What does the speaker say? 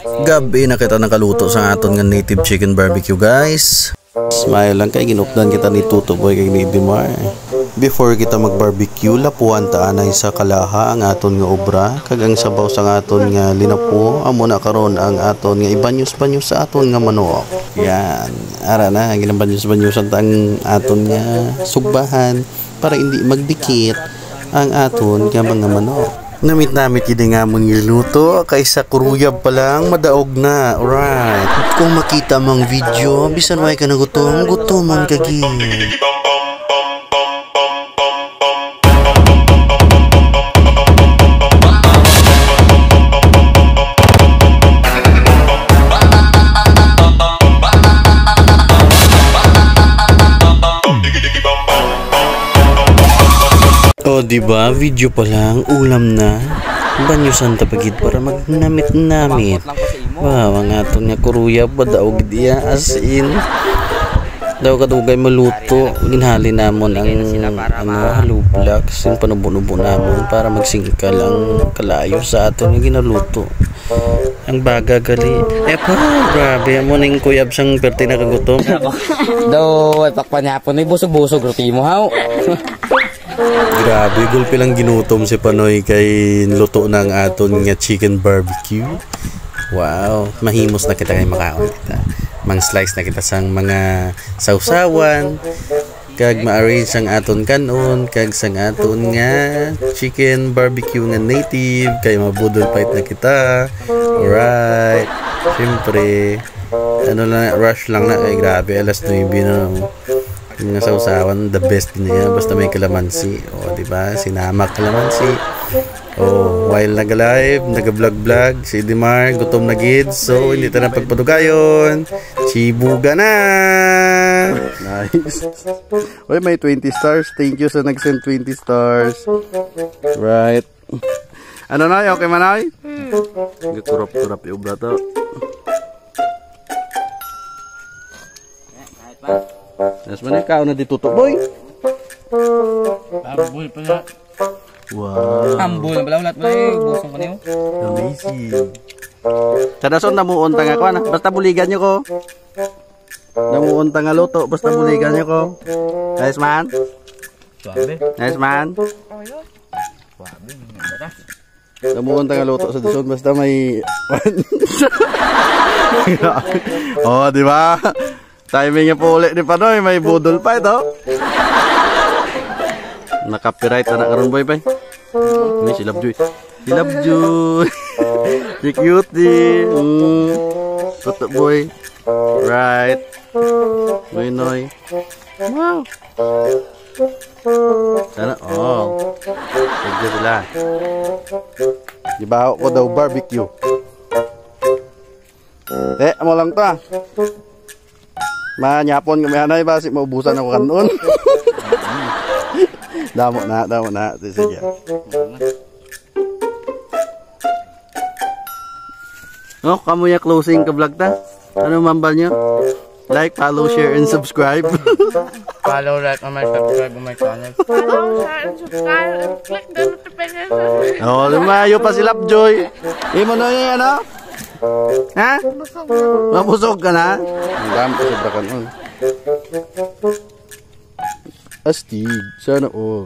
Gabi na kita nakaluto sa aton nga native chicken barbecue, guys. Smile lang kay ginupdan kita ni Tuto Boy kay ni Dimar. Before kita mag-barbecue, lapuan ta anay sa kalaha ang aton nga obra kag ang sabaw sa aton nga linapo amo na karon ang aton nga ibanyos-banyos sa aton nga manok. Yan, ara na ginabanyos-banyosan ta ang aton nga sugbahan para hindi magdikit ang aton nga mga manok. Namit yun nga mong niluto kaysa kuruyab pa lang madaog na. Alright, kung makita mang video bisan way ka na gutom kagin. O diba, video pa lang, ulam na. Banyusan tapagid para magnamit-namit. Wow, ang aton nga kuruyab badaog diya as in. Daw kadugay maluto, ginhali namon ang halublak, sin panubo-nubo namon para magsingkal ang kalayo sa aton nga ginaluto. Ang baga gali. Epa, grabe mo ning kuyab sang perti na kagutom. Daw pakpan yapon ay busog-busog roti mo haw. Grabe, gulpi lang ginutom si Panoy kay luto ng aton nga chicken barbecue. Wow, mahimos na kita kay makaon kita. Mang slice na kita sang mga sausawan kag ma-arrange ang aton kanon kag sang aton nga chicken barbecue nga native kay mabudol fight na kita. Alright, siyempre ano lang, rush lang na kay grabe alas 9 na yung sausawan, the best din niya basta may kalamansi. O diba, sinamak kalamansi. O while nag-live, nag-vlog si Dimar gutom na gids, so hindi tayo pagpadugayon, chibuga na. Nice. Uy, may 20 stars, thank you sa nag-send 20 stars. Right. Ano na, okay manay? Kurap-kurap yung brato. Nas mana kau na ditutup boy? Ambul pala. Wow. Ambul pala ulat boy, busong pa niyo. Amazing. Kadason namuon ta nga ko na, basta buligan niyo ko. Namuon ta nga luto, basta buligan niyo ko. Nice man. Suabe. Nice man. Suabe. Namuon ta nga luto sa dison basta may oh, di ba? Timing niya po ulit ni Panoy, may budol pa ito. Naka-copyright na karon boy bay. Ini si Labjoy. Si Labjoy. Si cutie. Tutok boy. Right. Boy noy. Wow. Sana oh. Sige sila. Dibaho ko daw barbecue. Mo lang to ah. Manyapon kami hanay ba si maubusan ako kanon. Damo na. Sige. Oh, kamu ya closing ka vlog ta? Ano mambal nyo? Like, follow, share, and subscribe. Follow, like, and subscribe on my channel. Follow, share, and subscribe, and click the notification. Oh, lumayo pa si Lapjoy. Imo na yung ano? Ha? Mabusog ka na? Ang dami ko sobra kanon. Astig. Sana all.